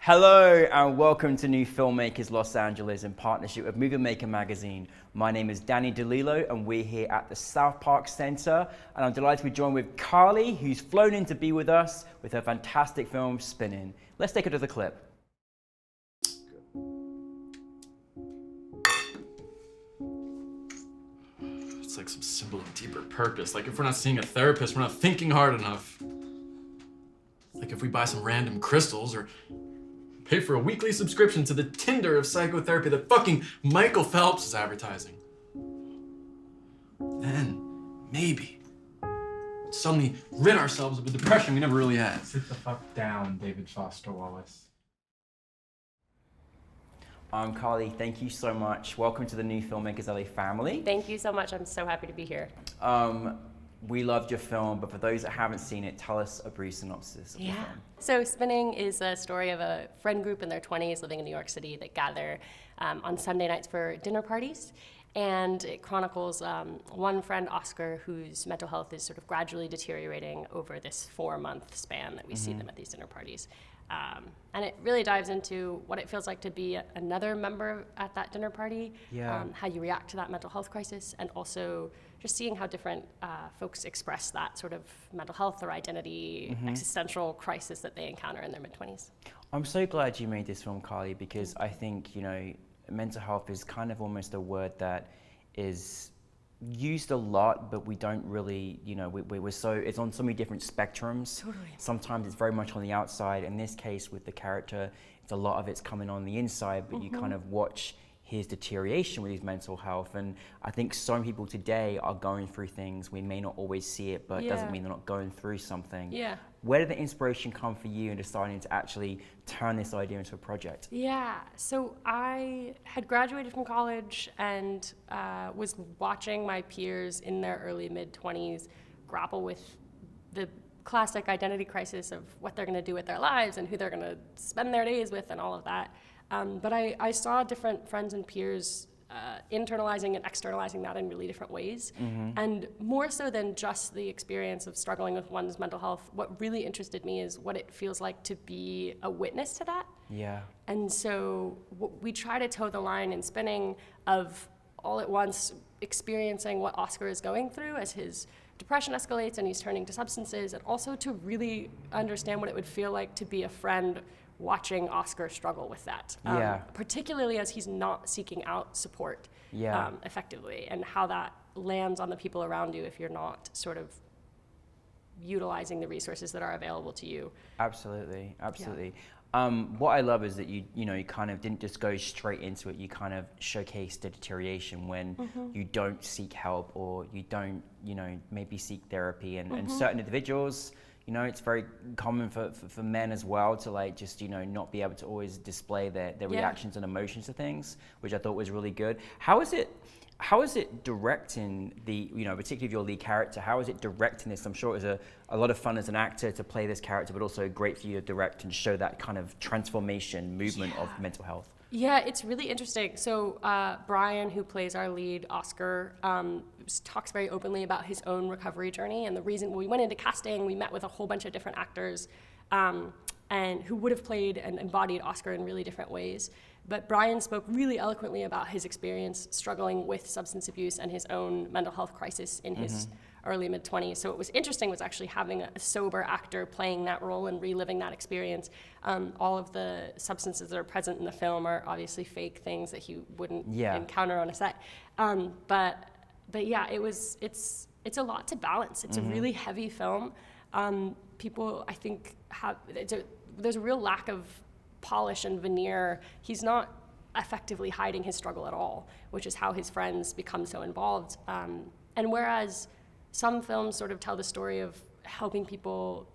Hello and welcome to New Filmmakers Los Angeles in partnership with Movie Maker magazine. My name is Danny DeLillo and we're here at the South Park Center, and I'm delighted to be joined with Carley, who's flown in to be with us with her fantastic film Spinning. Let's take a look at the clip. It's like some symbol of deeper purpose. Like if we're not seeing a therapist, we're not thinking hard enough. Like if we buy some random crystals or pay for a weekly subscription to the Tinder of psychotherapy that fucking Michael Phelps is advertising. Then, maybe, suddenly rid ourselves of a depression we never really had. Sit the fuck down, David Foster Wallace. Carley, thank you so much. Welcome to the New Filmmakers LA family. Thank you so much. I'm so happy to be here. We loved your film, but for those that haven't seen it, tell us a brief synopsis of the film. So Spinning is a story of a friend group in their 20s living in New York City that gather on Sunday nights for dinner parties. And it chronicles one friend, Oscar, whose mental health is sort of gradually deteriorating over this 4-month span that we see them at these dinner parties. And it really dives into what it feels like to be another member at that dinner party, how you react to that mental health crisis, and also just seeing how different folks express that sort of mental health or identity, existential crisis that they encounter in their mid-20s. I'm so glad you made this film, Carley, because I think, you know, mental health is kind of almost a word that is used a lot, but we don't really, you know, we're so, it's on so many different spectrums. Totally. Sometimes it's very much on the outside. In this case, with the character, it's a lot of it's coming on the inside, but you kind of watch his deterioration with his mental health. And I think so many people today are going through things. We may not always see it, but it doesn't mean they're not going through something. Yeah. Where did the inspiration come for you in deciding to actually turn this idea into a project? Yeah, so I had graduated from college and was watching my peers in their early mid-20s grapple with the classic identity crisis of what they're gonna do with their lives and who they're gonna spend their days with and all of that. But I saw different friends and peers internalizing and externalizing that in really different ways. And more so than just the experience of struggling with one's mental health, what really interested me is what it feels like to be a witness to that. Yeah. And so we try to toe the line in Spinning of all at once experiencing what Oscar is going through as his depression escalates and he's turning to substances, and also to really understand what it would feel like to be a friend watching Oscar struggle with that, particularly as he's not seeking out support effectively, and how that lands on the people around you if you're not sort of utilizing the resources that are available to you. Absolutely, absolutely. What I love is that you kind of didn't just go straight into it. You kind of showcased the deterioration when you don't seek help, or you don't, maybe seek therapy, and certain individuals. You know, it's very common for men as well to like just, not be able to always display their reactions and emotions to things, which I thought was really good. How is it directing the, particularly of your lead character, how is it directing this? I'm sure it was a lot of fun as an actor to play this character, but also great for you to direct and show that kind of transformation, movement of mental health. Yeah, it's really interesting. So Brian, who plays our lead, Oscar, talks very openly about his own recovery journey, and the reason we went into casting, we met with a whole bunch of different actors and who would have played and embodied Oscar in really different ways. But Brian spoke really eloquently about his experience struggling with substance abuse and his own mental health crisis in his early mid-20s. So what was interesting was actually having a sober actor playing that role and reliving that experience. All of the substances that are present in the film are obviously fake things that he wouldn't encounter on a set. But yeah, it's a lot to balance. It's a really heavy film. People, I think, there's a real lack of polish and veneer. He's not effectively hiding his struggle at all, which is how his friends become so involved. And whereas some films sort of tell the story of helping people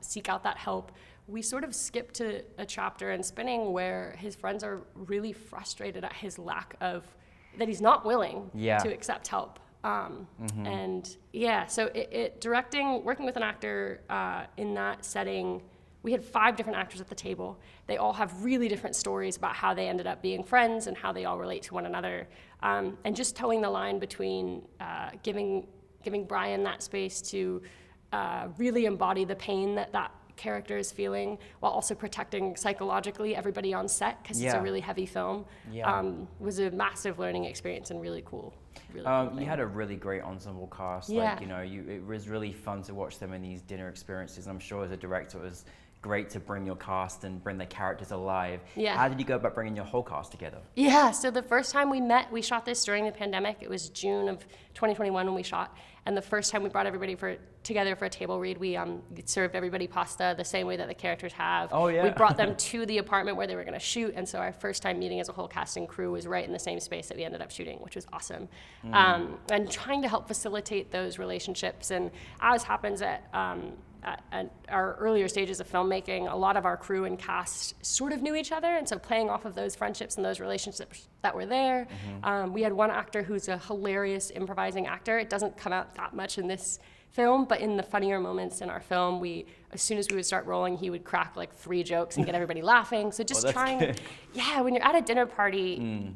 seek out that help, we sort of skip to a chapter in Spinning where his friends are really frustrated at his lack of, that he's not willing to accept help. And yeah, so working with an actor in that setting, we had 5 different actors at the table. They all have really different stories about how they ended up being friends and how they all relate to one another. And just towing the line between giving Brian that space to really embody the pain that character is feeling, while also protecting psychologically everybody on set, because it's a really heavy film. Was a massive learning experience and really cool. You had a really great ensemble cast. Like, you know, it was really fun to watch them in these dinner experiences. I'm sure as a director, it was great to bring your cast and bring the characters alive. How did you go about bringing your whole cast together? So the first time we met, we shot this during the pandemic. It was June of 2021 when we shot. And the first time we brought everybody together for a table read, we served everybody pasta the same way that the characters have. We brought them to the apartment where they were going to shoot, and so our first time meeting as a whole cast and crew was right in the same space that we ended up shooting, which was awesome. And trying to help facilitate those relationships, and as happens at our earlier stages of filmmaking, a lot of our crew and cast sort of knew each other, and so playing off of those friendships and those relationships that were there. We had one actor who's a hilarious improvising actor. It doesn't come out that much in this film, but in the funnier moments in our film, as soon as we would start rolling, he would crack like 3 jokes and get everybody laughing. So just trying, when you're at a dinner party,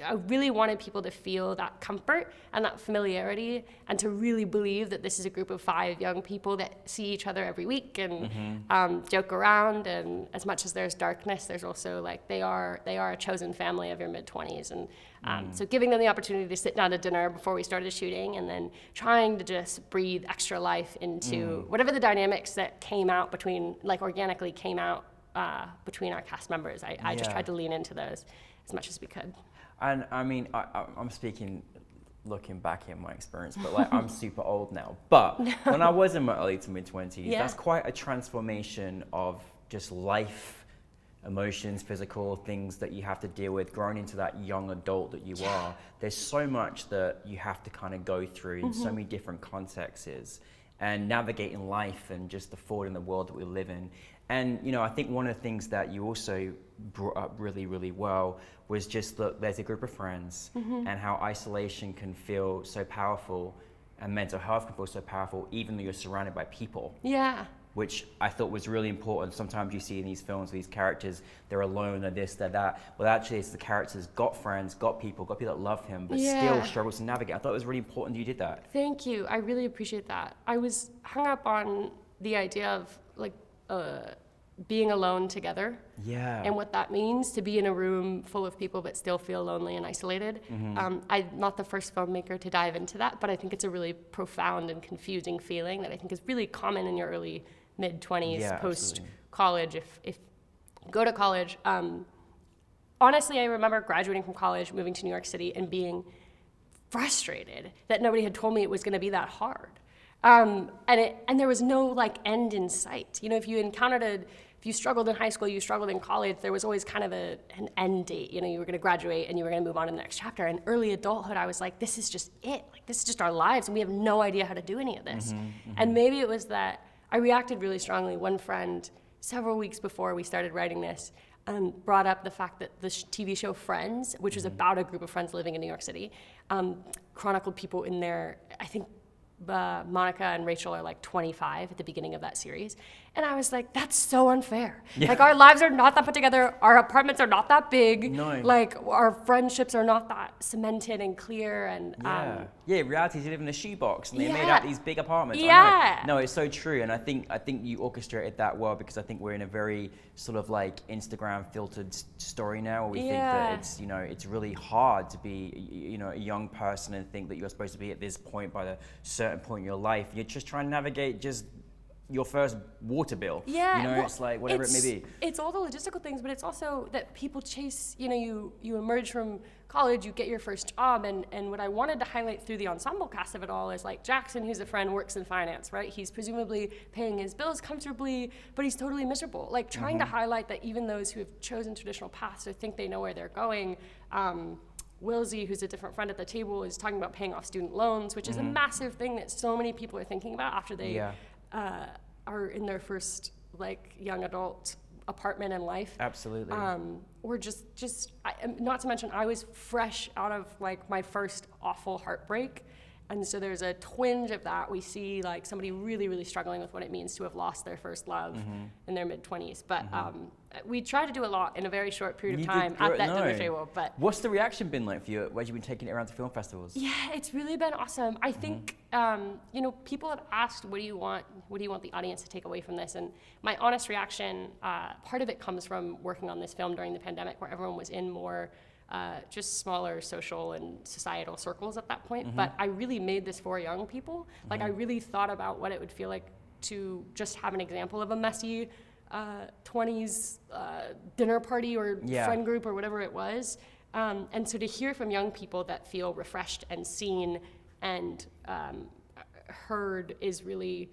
I really wanted people to feel that comfort and that familiarity, and to really believe that this is a group of 5 young people that see each other every week and joke around. And as much as there's darkness, there's also like they are a chosen family of your mid-20s. And so giving them the opportunity to sit down to dinner before we started shooting, and then trying to just breathe extra life into whatever the dynamics that came out organically came out between our cast members. I just tried to lean into those as much as we could. And I mean, I'm speaking, looking back in my experience, but like I'm super old now. But when I was in my early to mid-20s, that's quite a transformation of just life, emotions, physical things that you have to deal with, growing into that young adult that you are. There's so much that you have to kind of go through in so many different contexts, and navigating life and just the forward in the world that we live in. And, you know, I think one of the things that you also brought up really, really well was just, look, there's a group of friends and how isolation can feel so powerful, and mental health can feel so powerful, even though you're surrounded by people. Which I thought was really important. Sometimes you see in these films, these characters, they're alone, they're this, they're that. Well, actually, it's the characters got friends, got people that love him, but still struggles to navigate. I thought it was really important you did that. Thank you. I really appreciate that. I was hung up on the idea of like being alone together, and what that means to be in a room full of people but still feel lonely and isolated. I'm not the first filmmaker to dive into that, but I think it's a really profound and confusing feeling that I think is really common in your early mid-20s, post-college. If you go to college, honestly, I remember graduating from college, moving to New York City, and being frustrated that nobody had told me it was going to be that hard. And there was no like end in sight. You know, if you struggled in high school, you struggled in college, there was always kind of an end date. You know, you were going to graduate and you were going to move on to the next chapter. In early adulthood, I was like, this is just it. Like, this is just our lives, and we have no idea how to do any of this. And maybe it was that I reacted really strongly. One friend, several weeks before we started writing this, brought up the fact that the TV show Friends, which was about a group of friends living in New York City, chronicled people in their, I think, Monica and Rachel are like 25 at the beginning of that series. And I was like, that's so unfair. Like, our lives are not that put together. Our apartments are not that big. No. Like, our friendships are not that cemented and clear. And reality is you live in a shoebox, and they made out these big apartments. I know. No, it's so true. And I think you orchestrated that well, because I think we're in a very sort of like Instagram filtered story now, where we think that it's, you know, it's really hard to be, you know, a young person and think that you're supposed to be at this point by a certain point in your life. You're just trying to navigate just your first water bill. You know, it's like whatever it may be. It's all the logistical things, but it's also that people chase, you know, you emerge from college, you get your first job, and what I wanted to highlight through the ensemble cast of it all is like Jackson, who's a friend, works in finance, right? He's presumably paying his bills comfortably, but he's totally miserable. Like, trying to highlight that even those who have chosen traditional paths or think they know where they're going, Wilsey, who's a different friend at the table, is talking about paying off student loans, which is a massive thing that so many people are thinking about after they are in their first like young adult apartment in life. Absolutely. Or not to mention, I was fresh out of like my first awful heartbreak. And so there's a twinge of that. We see like somebody really, really struggling with what it means to have lost their first love in their mid-20s. But we try to do a lot in a very short period of You time did at great, that no. dinner table. But What's the reaction been like for you as you've been taking it around to film festivals? yeah, it's really been awesome. I think you know, people have asked, what do you want the audience to take away from this? And my honest reaction, part of it comes from working on this film during the pandemic, where everyone was in more just smaller social and societal circles at that point. But I really made this for young people. Like, I really thought about what it would feel like to just have an example of a messy 20s dinner party or friend group or whatever it was. And so to hear from young people that feel refreshed and seen and heard is really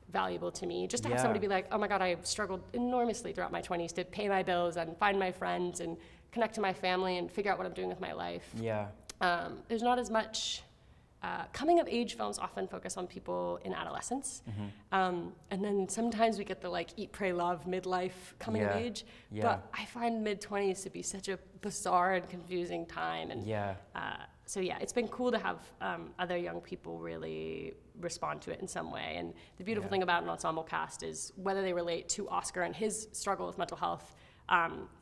valuable to me. Just to have somebody be like, oh my God, I've struggled enormously throughout my 20s to pay my bills and find my friends and connect to my family and figure out what I'm doing with my life. Yeah. There's not as much coming of age films often focus on people in adolescence. And then sometimes we get the like eat, pray, love midlife coming of age. But I find mid-20s to be such a bizarre and confusing time. And so yeah, it's been cool to have other young people really respond to it in some way. And the beautiful thing about an ensemble cast is whether they relate to Oscar and his struggle with mental health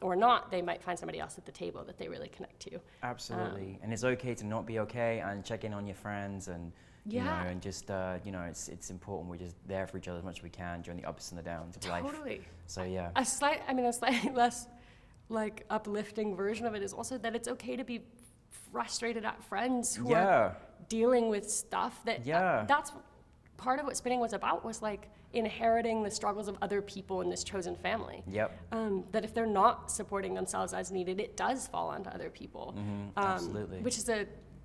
or not, they might find somebody else at the table that they really connect to. Absolutely. And it's okay to not be okay and check in on your friends and, you know, and just, you know, it's important. We're just there for each other as much as we can during the ups and the downs of life. Totally. So, yeah. A slightly less like uplifting version of it is also that it's okay to be frustrated at friends who are dealing with stuff that that's part of what spinning was about, was like inheriting the struggles of other people in this chosen family. That if they're not supporting themselves as needed, it does fall onto other people. Absolutely. Which is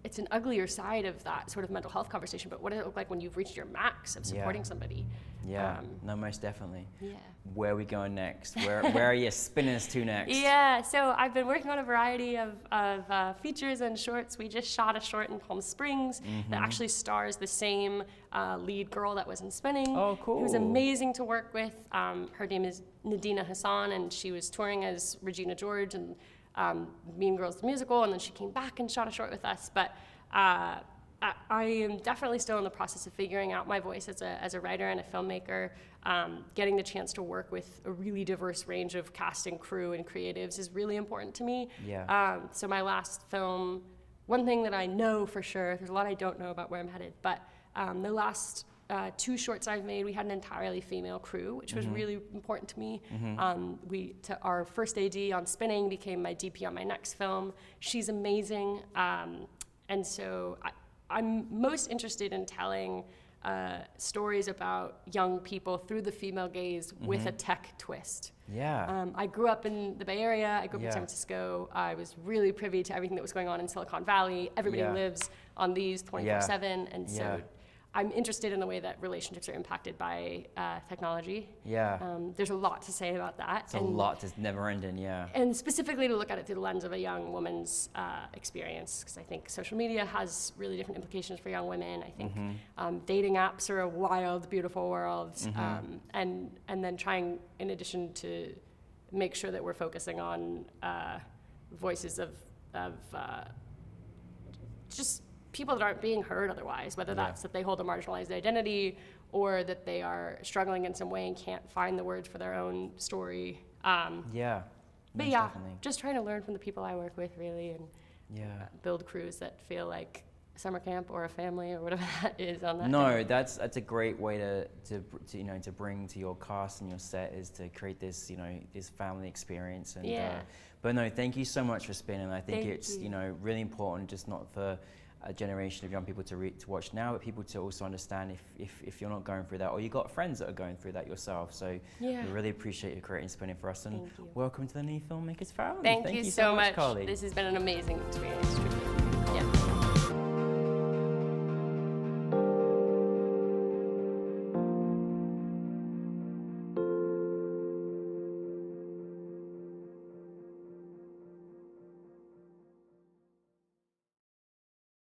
it's an uglier side of that sort of mental health conversation, but what does it look like when you've reached your max of supporting somebody? No, most definitely. Yeah. Where are we going next? Where are you spinning us to next? Yeah, so I've been working on a variety of features and shorts. We just shot a short in Palm Springs that actually stars the same lead girl that was in Spinning. Oh, cool. It was amazing to work with. Her name is Nadina Hassan, and she was touring as Regina George and Mean Girls the musical, and then she came back and shot a short with us. But I am definitely still in the process of figuring out my voice as a writer and a filmmaker. Getting the chance to work with a really diverse range of cast and crew and creatives is really important to me. So my last film, one thing that I know for sure, there's a lot I don't know about where I'm headed, but the last 2 shorts I've made, we had an entirely female crew, which was really important to me. Our first AD on Spinning became my DP on my next film. She's amazing. And so I'm most interested in telling stories about young people through the female gaze with a tech twist. I grew up in the Bay Area. I grew up in San Francisco. I was really privy to everything that was going on in Silicon Valley. Everybody lives on these 24/7, and so I'm interested in the way that relationships are impacted by technology. There's a lot to say about that. It's a lot that's never ending, And specifically to look at it through the lens of a young woman's experience, because I think social media has really different implications for young women. I think dating apps are a wild, beautiful world. And then trying, in addition to make sure that we're focusing on voices of just people that aren't being heard otherwise, whether that's that they hold a marginalized identity or that they are struggling in some way and can't find the words for their own story. But definitely. just trying to learn from the people I work with, really, and build crews that feel like summer camp or a family or whatever that is on that day. That's a great way to bring to your cast and your set, is to create this, this family experience. And but no, thank you so much for Spinning. I think it's really important, just not for a generation of young people to watch now, but people to also understand if you're not going through that, or you got friends that are going through that yourself. So we really appreciate you creating Spinning for us, and welcome to the New Filmmakers family. Thank you so much, Carley. This has been an amazing experience.